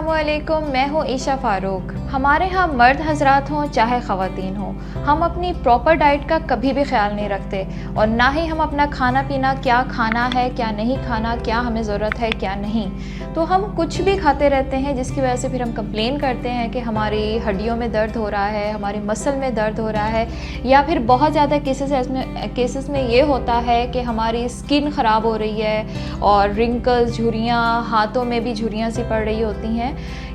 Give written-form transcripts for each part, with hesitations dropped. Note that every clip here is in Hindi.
अस्सलामुअलैकुम, मैं हूँ ईशा फ़ारूक। हमारे यहाँ मर्द हजरात हों चाहे ख़वातीन हों, हम अपनी प्रॉपर डाइट का कभी भी ख्याल नहीं रखते और ना ही हम अपना खाना पीना, क्या खाना है क्या नहीं खाना, क्या हमें ज़रूरत है क्या नहीं, तो हम कुछ भी खाते रहते हैं जिसकी वजह से फिर हम कंप्लेन करते हैं कि हमारी हड्डियों में दर्द हो रहा है, हमारी मसल में दर्द हो रहा है, या फिर बहुत ज़्यादा केसेस में ये होता है कि हमारी स्किन ख़राब हो रही है और रिंकल्स, झुर्रियाँ, हाथों में भी झुर्रियाँ सी पड़ रही होती हैं।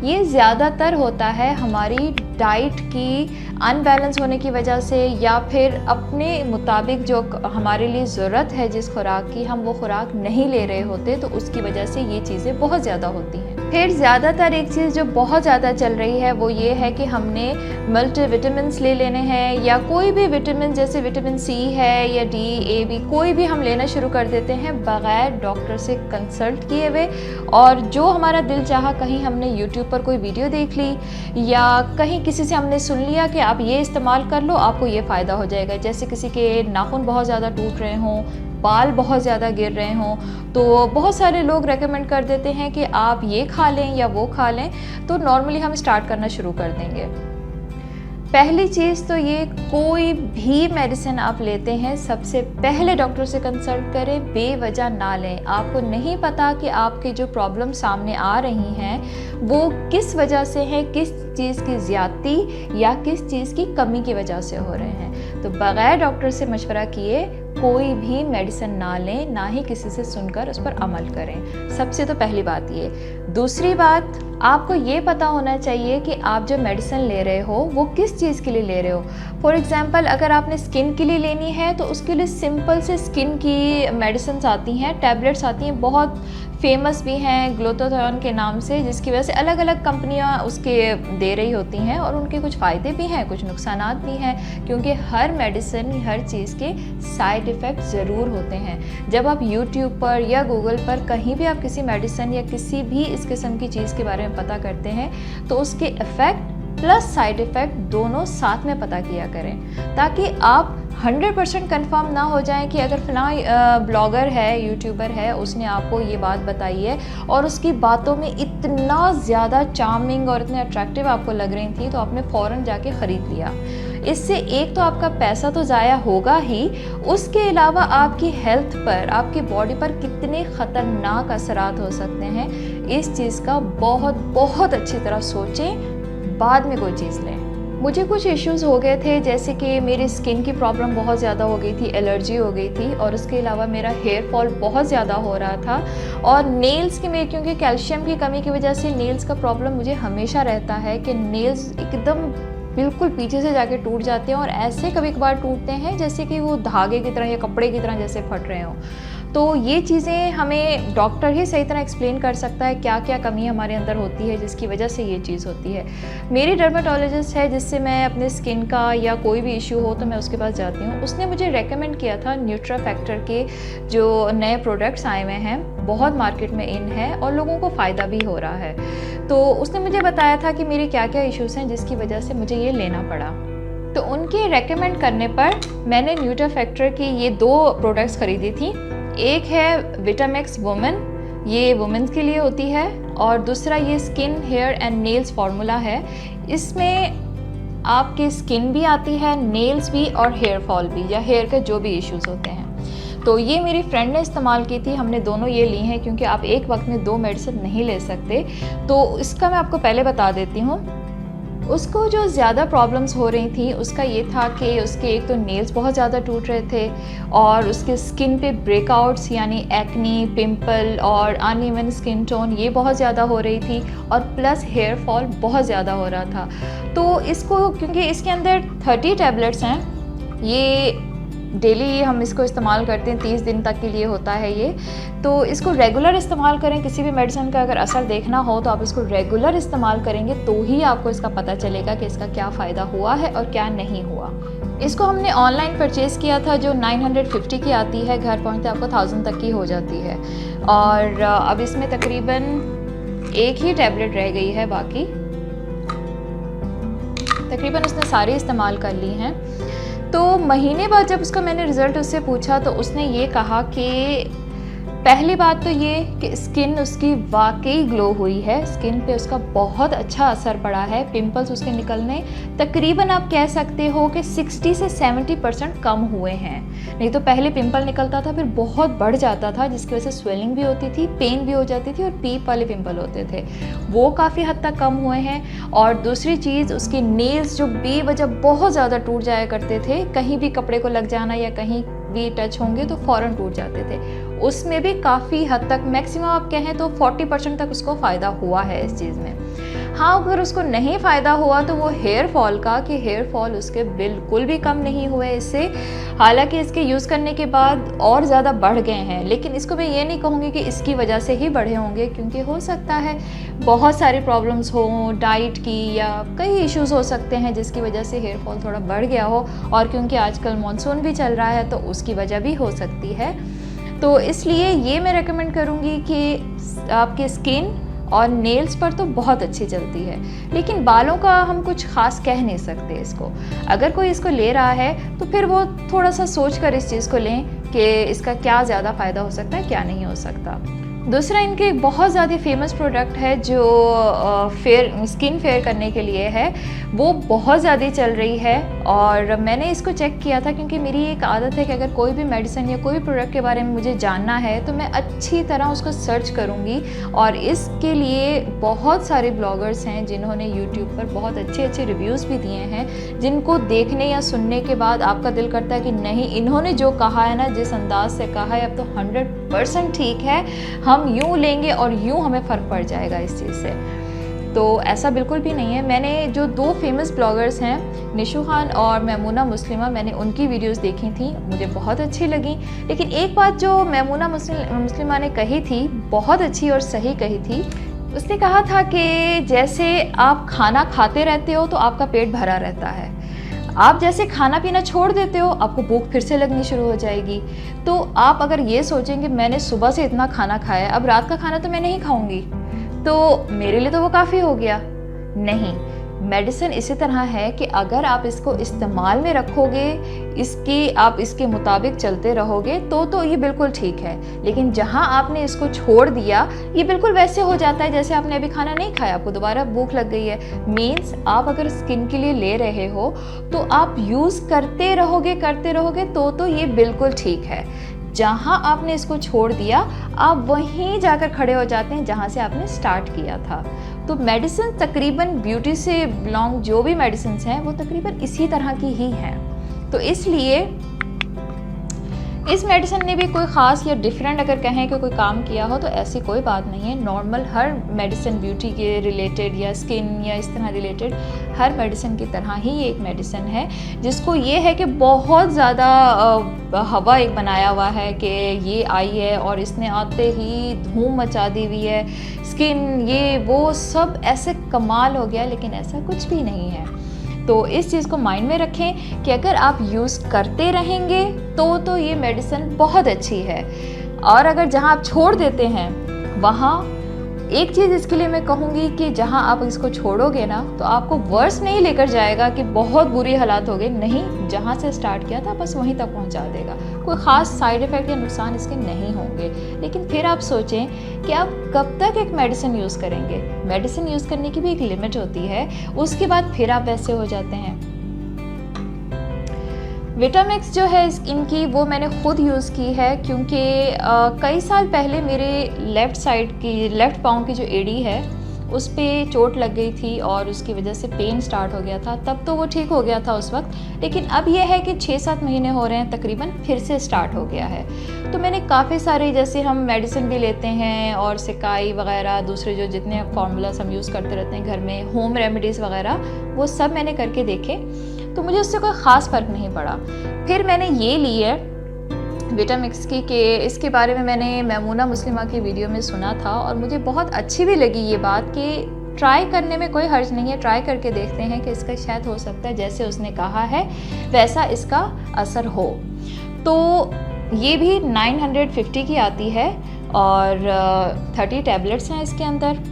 ये ज़्यादातर होता है हमारी डाइट की अनबैलेंस होने की वजह से, या फिर अपने मुताबिक जो हमारे लिए ज़रूरत है जिस खुराक की, हम वो खुराक नहीं ले रहे होते, तो उसकी वजह से ये चीज़ें बहुत ज़्यादा होती हैं। फिर ज़्यादातर एक चीज़ जो बहुत ज़्यादा चल रही है वो ये है कि हमने मल्टीविटामिन्स ले लेने हैं, या कोई भी विटामिन जैसे विटामिन सी है या डी, ए, बी, कोई भी हम लेना शुरू कर देते हैं बग़ैर डॉक्टर से कंसल्ट किए हुए। और जो हमारा दिल चाहा, कहीं हमने यूट्यूब पर कोई वीडियो देख ली या कहीं किसी से हमने सुन लिया कि आप ये इस्तेमाल कर लो, आपको ये फ़ायदा हो जाएगा। जैसे किसी के नाखून बहुत ज़्यादा टूट रहे हों, बाल बहुत ज़्यादा गिर रहे हों, तो बहुत सारे लोग रेकमेंड कर देते हैं कि आप ये खा लें या वो खा लें, तो नॉर्मली हम स्टार्ट करना शुरू कर देंगे। पहली चीज़ तो ये, कोई भी मेडिसिन आप लेते हैं सबसे पहले डॉक्टर से कंसल्ट करें, बेवजह ना लें। आपको नहीं पता कि आपकी जो प्रॉब्लम सामने आ रही हैं वो किस वजह से है, किस चीज़ की ज़्यादती या किस चीज़ की कमी की वजह से हो रहे हैं। तो बग़ैर डॉक्टर से मशवरा किए कोई भी मेडिसिन ना लें, ना ही किसी से सुनकर उस पर अमल करें। सबसे तो पहली बात ये। दूसरी बात, आपको ये पता होना चाहिए कि आप जो मेडिसिन ले रहे हो वो किस चीज़ के लिए ले रहे हो। फॉर एग्ज़ाम्पल, अगर आपने स्किन के लिए लेनी है तो उसके लिए सिंपल से स्किन की मेडिसिन आती हैं, टैबलेट्स आती हैं, बहुत फेमस भी हैं ग्लूटाथियोन के नाम से, जिसकी वजह से अलग अलग कंपनियां उसके दे रही होती हैं और उनके कुछ फ़ायदे भी हैं, कुछ नुकसानात भी हैं, क्योंकि हर मेडिसिन, हर चीज़ के साइड इफ़ेक्ट ज़रूर होते हैं। जब आप यूट्यूब पर या गूगल पर कहीं भी आप किसी मेडिसिन या किसी भी इस किस्म की चीज़ के बारे में पता करते हैं तो उसके इफ़ेक्ट प्लस साइड इफ़ेक्ट दोनों साथ में पता किया करें, ताकि आप 100% कन्फर्म ना हो जाएं कि अगर फला ब्लॉगर है, यूट्यूबर है, उसने आपको ये बात बताई है और उसकी बातों में इतना ज़्यादा चार्मिंग और इतने अट्रैक्टिव आपको लग रही थी तो आपने फ़ौरन जाके ख़रीद लिया। इससे एक तो आपका पैसा तो ज़ाया होगा ही, उसके अलावा आपकी हेल्थ पर, आपकी बॉडी पर कितने ख़तरनाक असरात हो सकते हैं, इस चीज़ का बहुत बहुत अच्छी तरह सोचें, बाद में कोई चीज़ लें। मुझे कुछ इश्यूज़ हो गए थे, जैसे कि मेरी स्किन की प्रॉब्लम बहुत ज़्यादा हो गई थी, एलर्जी हो गई थी, और उसके अलावा मेरा हेयर फॉल बहुत ज़्यादा हो रहा था, और नेल्स की में क्योंकि कैल्शियम की कमी की वजह से नेल्स का प्रॉब्लम मुझे हमेशा रहता है कि नेल्स एकदम बिल्कुल पीछे से जाके टूट जाते हैं, और ऐसे कभी कभार टूटते हैं जैसे कि वो धागे की तरह या कपड़े की तरह जैसे फट रहे हों। तो ये चीज़ें हमें डॉक्टर ही सही तरह एक्सप्लेन कर सकता है क्या क्या कमी हमारे अंदर होती है जिसकी वजह से ये चीज़ होती है। मेरी डर्मेटोलॉजिस्ट है जिससे मैं अपने स्किन का या कोई भी इशू हो तो मैं उसके पास जाती हूँ। उसने मुझे रेकमेंड किया था न्यूट्राफैक्टर के जो नए प्रोडक्ट्स आए हुए हैं, बहुत मार्केट में इन है और लोगों को फ़ायदा भी हो रहा है। तो उसने मुझे बताया था कि मेरे क्या क्या इश्यूज़ हैं जिसकी वजह से मुझे ये लेना पड़ा। तो उनके रेकमेंड करने पर मैंने न्यूट्राफैक्टर की ये 2 प्रोडक्ट्स खरीदी थी। एक है विटामिक्स वुमेन, ये वुमेन्स के लिए होती है, और दूसरा ये skin, hair and nails formula है। इसमें आपकी स्किन भी आती है, नेल्स भी और हेयर फॉल भी, या हेयर के जो भी इश्यूज़ होते हैं। तो ये मेरी फ्रेंड ने इस्तेमाल की थी, हमने दोनों ये ली हैं क्योंकि आप एक वक्त में 2 मेडिसिन नहीं ले सकते। तो इसका मैं आपको पहले बता देती हूँ। उसको जो ज़्यादा प्रॉब्लम्स हो रही थी उसका ये था कि उसके एक तो नेल्स बहुत ज़्यादा टूट रहे थे, और उसके स्किन पे ब्रेकआउट्स यानी एक्नी, पिंपल और अनइवन स्किन टोन ये बहुत ज़्यादा हो रही थी, और प्लस हेयर फॉल बहुत ज़्यादा हो रहा था। तो इसको, क्योंकि इसके अंदर 30 टैबलेट्स हैं, ये डेली हम इसको इस्तेमाल करते हैं, 30 दिन तक के लिए होता है ये। तो इसको रेगुलर इस्तेमाल करें। किसी भी मेडिसिन का अगर असर देखना हो तो आप इसको रेगुलर इस्तेमाल करेंगे तो ही आपको इसका पता चलेगा कि इसका क्या फ़ायदा हुआ है और क्या नहीं हुआ। इसको हमने ऑनलाइन परचेज़ किया था, जो 950 की आती है, घर पहुँचते आपको 1000 तक की हो जाती है। और अब इसमें तकरीबन एक ही टैबलेट रह गई है, बाकी तकरीबन उसने सारी इस्तेमाल कर ली हैं। तो महीने बाद जब उसका मैंने रिज़ल्ट उससे पूछा तो उसने ये कहा कि पहली बात तो ये कि स्किन उसकी वाकई ग्लो हुई है, स्किन पे उसका बहुत अच्छा असर पड़ा है। पिंपल्स उसके निकलने तकरीबन आप कह सकते हो कि 60 से 70% कम हुए हैं। नहीं तो पहले पिंपल निकलता था, फिर बहुत बढ़ जाता था, जिसकी वजह से स्वेलिंग भी होती थी, पेन भी हो जाती थी और पीप वाले पिंपल होते थे, वो काफ़ी हद तक कम हुए हैं। और दूसरी चीज़, उसके नेल्स जो बेवजह बहुत ज़्यादा टूट जाया करते थे, कहीं भी कपड़े को लग जाना या कहीं भी टच होंगे तो फ़ौरन टूट जाते थे, उसमें भी काफ़ी हद तक, मैक्सिमम आप कहें तो 40% तक उसको फ़ायदा हुआ है इस चीज़ में। हाँ, अगर उसको नहीं फ़ायदा हुआ तो वो हेयर फॉल का, कि हेयर फॉल उसके बिल्कुल भी कम नहीं हुए इससे। हालांकि इसके यूज़ करने के बाद और ज़्यादा बढ़ गए हैं, लेकिन इसको मैं ये नहीं कहूँगी कि इसकी वजह से ही बढ़े होंगे, क्योंकि हो सकता है बहुत सारी प्रॉब्लम्स हों डाइट की, या कई इश्यूज़ हो सकते हैं जिसकी वजह से हेयर फॉल थोड़ा बढ़ गया हो। और क्योंकि आजकल मानसून भी चल रहा है तो उसकी वजह भी हो सकती है। तो इसलिए ये मैं रेकमेंड करूँगी कि आपके स्किन और नेल्स पर तो बहुत अच्छी चलती है, लेकिन बालों का हम कुछ ख़ास कह नहीं सकते इसको। अगर कोई इसको ले रहा है तो फिर वो थोड़ा सा सोच कर इस चीज़ को लें कि इसका क्या ज़्यादा फ़ायदा हो सकता है, क्या नहीं हो सकता। दूसरा, इनके एक बहुत ज़्यादा फेमस प्रोडक्ट है जो स्किन फेयर करने के लिए है, वो बहुत ज़्यादा चल रही है। और मैंने इसको चेक किया था, क्योंकि मेरी एक आदत है कि अगर कोई भी मेडिसिन या कोई भी प्रोडक्ट के बारे में मुझे जानना है तो मैं अच्छी तरह उसको सर्च करूँगी। और इसके लिए बहुत सारे ब्लॉगर्स हैं जिन्होंने यूट्यूब पर बहुत अच्छे अच्छे रिव्यूज़ भी दिए हैं, जिनको देखने या सुनने के बाद आपका दिल करता है कि नहीं, इन्होंने जो कहा है ना, जिस अंदाज से कहा है, अब तो 100% ठीक है, हम यूँ लेंगे और यूँ हमें फ़र्क पड़ जाएगा इस चीज़ से। तो ऐसा बिल्कुल भी नहीं है। मैंने जो 2 फेमस ब्लॉगर्स हैं, निशु खान और मैमूना मुस्लिमा, मैंने उनकी वीडियोस देखी थी, मुझे बहुत अच्छी लगी। लेकिन एक बात जो मैमूना मुस्लिमा ने कही थी, बहुत अच्छी और सही कही थी। उसने कहा था कि जैसे आप खाना खाते रहते हो तो आपका पेट भरा रहता है, आप जैसे खाना पीना छोड़ देते हो आपको भूख फिर से लगनी शुरू हो जाएगी। तो आप अगर ये सोचेंगे मैंने सुबह से इतना खाना खाया है, अब रात का खाना तो मैं नहीं खाऊंगी, तो मेरे लिए तो वो काफ़ी हो गया। नहीं, मेडिसिन इसी तरह है कि अगर आप इसको इस्तेमाल में रखोगे, आप इसके मुताबिक चलते रहोगे तो ये बिल्कुल ठीक है। लेकिन जहाँ आपने इसको छोड़ दिया, ये बिल्कुल वैसे हो जाता है जैसे आपने अभी खाना नहीं खाया, आपको दोबारा भूख लग गई है। मीन्स आप अगर स्किन के लिए ले रहे हो तो आप यूज़ करते रहोगे तो ये बिल्कुल ठीक है। जहाँ आपने इसको छोड़ दिया, आप वहीं जाकर खड़े हो जाते हैं जहाँ से आपने स्टार्ट किया था। तो मेडिसिन तकरीबन ब्यूटी से बिलोंग जो भी मेडिसिन हैं वो तकरीबन इसी तरह की ही हैं। तो इसलिए इस मेडिसिन ने भी कोई ख़ास या डिफरेंट अगर कहें कि कोई काम किया हो तो ऐसी कोई बात नहीं है। नॉर्मल हर मेडिसिन ब्यूटी के रिलेटेड या स्किन या इस तरह रिलेटेड हर मेडिसिन की तरह ही ये एक मेडिसिन है, जिसको ये है कि बहुत ज़्यादा हवा एक बनाया हुआ है कि ये आई है और इसने आते ही धूम मचा दी हुई है, स्किन ये वो सब ऐसे कमाल हो गया, लेकिन ऐसा कुछ भी नहीं है। तो इस चीज़ को माइंड में रखें कि अगर आप यूज़ करते रहेंगे तो ये मेडिसिन बहुत अच्छी है। और अगर जहाँ आप छोड़ देते हैं वहाँ, एक चीज़ इसके लिए मैं कहूँगी कि जहाँ आप इसको छोड़ोगे ना तो आपको वर्स नहीं लेकर जाएगा कि बहुत बुरी हालात हो गई, नहीं, जहाँ से स्टार्ट किया था बस वहीं तक पहुँचा देगा। कोई ख़ास साइड इफ़ेक्ट या नुकसान इसके नहीं होंगे। लेकिन फिर आप सोचें कि आप कब तक एक मेडिसिन यूज़ करेंगे। मेडिसिन यूज़ करने की भी एक लिमिट होती है, उसके बाद फिर आप वैसे हो जाते हैं। विटामिक्स जो है इनकी, वो मैंने ख़ुद यूज़ की है, क्योंकि कई साल पहले मेरे लेफ़्ट पाँव की जो एड़ी है उस पर चोट लग गई थी और उसकी वजह से पेन स्टार्ट हो गया था। तब तो वो ठीक हो गया था उस वक्त, लेकिन अब ये है कि 6-7 महीने हो रहे हैं तकरीबन, फिर से स्टार्ट हो गया है। तो मैंने काफ़ी सारे, जैसे हम मेडिसिन भी लेते हैं और सिकाई वगैरह, दूसरे जो जितने फार्मूलास हम यूज़ करते रहते हैं घर में, होम रेमेडीज़ वगैरह, वो सब मैंने करके देखे, तो मुझे उससे कोई ख़ास फ़र्क नहीं पड़ा। फिर मैंने ये ली है विटामिक्स की, कि इसके बारे में मैंने मैमूना मुस्लिमा की वीडियो में सुना था और मुझे बहुत अच्छी भी लगी ये बात कि ट्राई करने में कोई हर्ज नहीं है, ट्राई करके देखते हैं कि इसका शायद हो सकता है जैसे उसने कहा है वैसा इसका असर हो। तो ये भी 950 की आती है और 30 टैबलेट्स हैं इसके अंदर।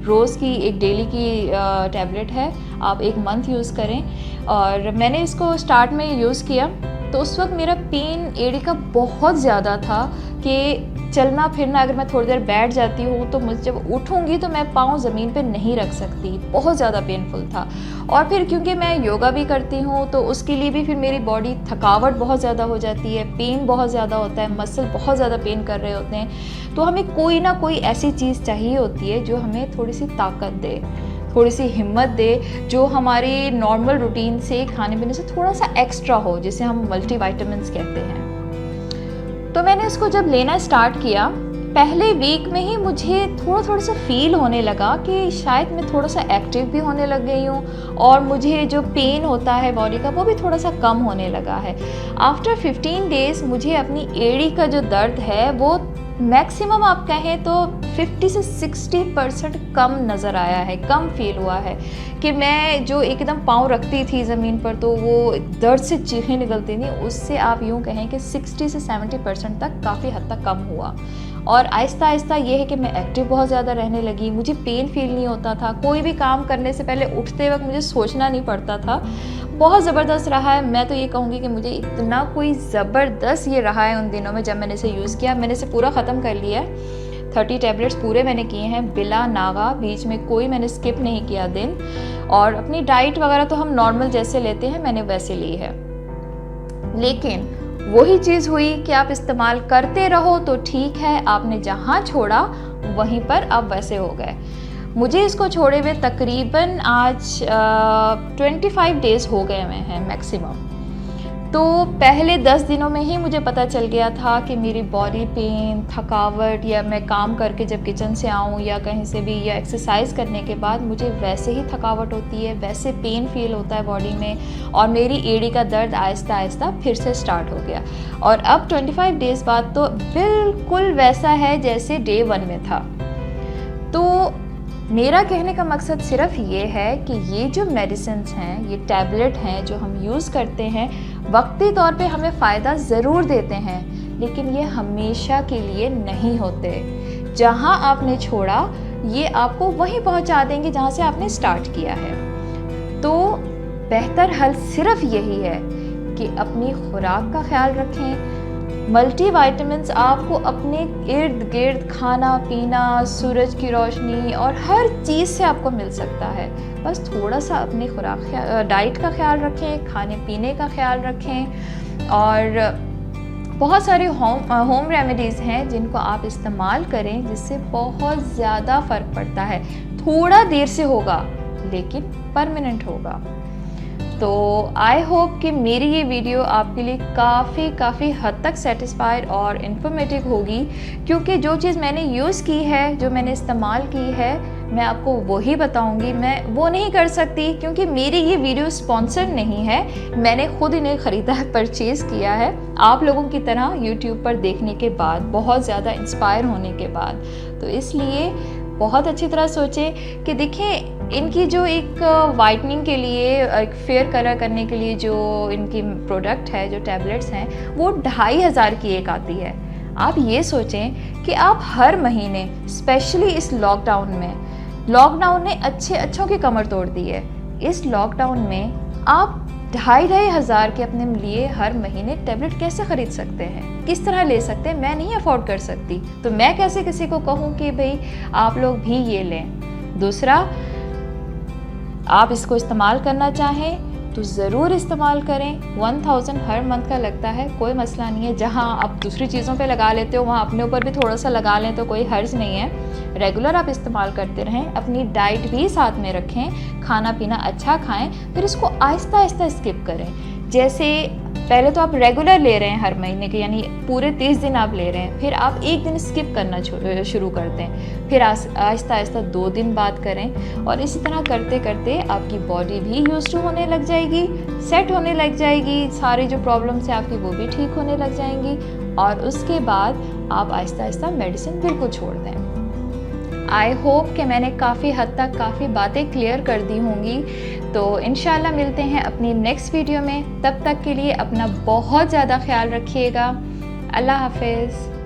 रोज़ की एक डेली की टैबलेट है, आप 1 मंथ यूज़ करें। और मैंने इसको स्टार्ट में यूज़ किया तो उस वक्त मेरा पेन एड़ी का बहुत ज़्यादा था कि चलना फिरना, अगर मैं थोड़ी देर बैठ जाती हूँ तो मुझे जब उठूँगी तो मैं पाँव ज़मीन पे नहीं रख सकती, बहुत ज़्यादा पेनफुल था। और फिर क्योंकि मैं योगा भी करती हूँ तो उसके लिए भी फिर मेरी बॉडी थकावट बहुत ज़्यादा हो जाती है, पेन बहुत ज़्यादा होता है, मसल बहुत ज़्यादा पेन कर रहे होते हैं। तो हमें कोई ना कोई ऐसी चीज़ चाहिए होती है जो हमें थोड़ी सी ताकत दे, थोड़ी सी हिम्मत दे, जो हमारी नॉर्मल रूटीन से खाने पीने से थोड़ा सा एक्स्ट्रा हो, जिसे हम मल्टीविटामिन्स कहते हैं। तो मैंने इसको जब लेना स्टार्ट किया, पहले वीक में ही मुझे थोड़ा सा फील होने लगा कि शायद मैं थोड़ा सा एक्टिव भी होने लग गई हूँ और मुझे जो पेन होता है बॉडी का वो भी थोड़ा सा कम होने लगा है। आफ्टर 15 डेज़ मुझे अपनी एड़ी का जो दर्द है वो मैक्सिमम आप कहें तो 50 से 60% कम नज़र आया है, कम फील हुआ है। कि मैं जो एकदम पाँव रखती थी ज़मीन पर तो वो दर्द से चीखें निकलती थी, उससे आप यूँ कहें कि 60 से 70% तक काफ़ी हद तक कम हुआ। और आहिस्ता आहिस्ता ये है कि मैं एक्टिव बहुत ज़्यादा रहने लगी, मुझे पेन फील नहीं होता था, कोई भी काम करने से पहले उठते वक्त मुझे सोचना नहीं पड़ता था। बहुत ज़बरदस्त रहा है। मैं तो ये कहूँगी कि मुझे इतना कोई ज़बरदस्त ये रहा है उन दिनों में जब मैंने इसे यूज़ किया। मैंने इसे पूरा ख़त्म कर लिया है, 30 टैबलेट्स पूरे मैंने किए हैं बिला नागा, बीच में कोई मैंने स्किप नहीं किया दिन। और अपनी डाइट वगैरह तो हम नॉर्मल जैसे लेते हैं मैंने वैसे ली है। लेकिन वही चीज़ हुई कि आप इस्तेमाल करते रहो तो ठीक है, आपने जहाँ छोड़ा वहीं पर आप वैसे हो गए। मुझे इसको छोड़े हुए तकरीबन आज 25 डेज़ हो गए हुए हैं मैक्सिमम। तो पहले 10 दिनों में ही मुझे पता चल गया था कि मेरी बॉडी पेन, थकावट, या मैं काम करके जब किचन से आऊँ या कहीं से भी या एक्सरसाइज करने के बाद मुझे वैसे ही थकावट होती है, वैसे पेन फील होता है बॉडी में और मेरी एड़ी का दर्द आहिस्ता आहिस्ता फिर से स्टार्ट हो गया। और अब 25 डेज़ बाद तो बिल्कुल वैसा है जैसे डे 1 में था। तो मेरा कहने का मकसद सिर्फ ये है कि ये जो मेडिसिन्स हैं, ये टैबलेट हैं जो हम यूज़ करते हैं, वक्ती तौर पे हमें फ़ायदा ज़रूर देते हैं, लेकिन ये हमेशा के लिए नहीं होते। जहाँ आपने छोड़ा ये आपको वहीं पहुँचा देंगे जहाँ से आपने स्टार्ट किया है। तो बेहतर हल सिर्फ यही है कि अपनी खुराक का ख्याल रखें। मल्टीविटामिन्स आपको अपने इर्द गिर्द खाना पीना, सूरज की रोशनी और हर चीज़ से आपको मिल सकता है। बस थोड़ा सा अपनी खुराक डाइट का ख्याल रखें, खाने पीने का ख्याल रखें। और बहुत सारे होम रेमेडीज़ हैं जिनको आप इस्तेमाल करें, जिससे बहुत ज़्यादा फ़र्क पड़ता है। थोड़ा देर से होगा लेकिन परमानेंट होगा। तो आई होप कि मेरी ये वीडियो आपके लिए काफ़ी हद तक सेटिस्फाइड और इन्फॉर्मेटिव होगी, क्योंकि जो चीज़ मैंने यूज़ की है, जो मैंने इस्तेमाल की है, मैं आपको वही बताऊंगी। मैं वो नहीं कर सकती क्योंकि मेरी ये वीडियो स्पॉन्सर्ड नहीं है, मैंने खुद इन्हें ख़रीदा है, परचेज़ किया है आप लोगों की तरह यूट्यूब पर देखने के बाद, बहुत ज़्यादा इंस्पायर होने के बाद। तो इसलिए बहुत अच्छी तरह सोचें कि देखें इनकी जो एक वाइटनिंग के लिए, एक फेयर कलर करने के लिए जो इनकी प्रोडक्ट है, जो टैबलेट्स हैं, वो 2500 की एक आती है। आप ये सोचें कि आप हर महीने, स्पेशली इस लॉकडाउन ने अच्छों की कमर तोड़ दी है। इस लॉकडाउन में आप 2500 के अपने लिए हर महीने टैबलेट कैसे ख़रीद सकते हैं, किस तरह ले सकते हैं? मैं नहीं अफोर्ड कर सकती, तो मैं कैसे किसी को कहूँ कि भाई आप लोग भी ये लें। दूसरा, आप इसको इस्तेमाल करना चाहें तो ज़रूर इस्तेमाल करें। 1000 हर मंथ का लगता है, कोई मसला नहीं है। जहाँ आप दूसरी चीज़ों पे लगा लेते हो वहाँ अपने ऊपर भी थोड़ा सा लगा लें तो कोई हर्ज नहीं है। रेगुलर आप इस्तेमाल करते रहें, अपनी डाइट भी साथ में रखें, खाना पीना अच्छा खाएं, फिर इसको आहिस्ता आहिस्ता स्किप करें। जैसे पहले तो आप रेगुलर ले रहे हैं हर महीने के, यानी पूरे 30 दिन आप ले रहे हैं, फिर आप एक दिन स्किप करना शुरू करते हैं, फिर आहिस्ता आहिस्ता 2 दिन बाद करें। और इसी तरह करते करते आपकी बॉडी भी यूज्ड टू होने लग जाएगी, सेट होने लग जाएगी, सारी जो प्रॉब्लम्स हैं आपकी वो भी ठीक होने लग जाएंगी। और उसके बाद आप आहिस्ता आहिस्ता मेडिसिन बिल्कुल छोड़ दें। आई होप कि मैंने काफ़ी हद तक काफ़ी बातें क्लियर कर दी होंगी। तो इंशाल्लाह मिलते हैं अपनी नेक्स्ट वीडियो में। तब तक के लिए अपना बहुत ज़्यादा ख्याल रखिएगा। अल्लाह हाफिज़।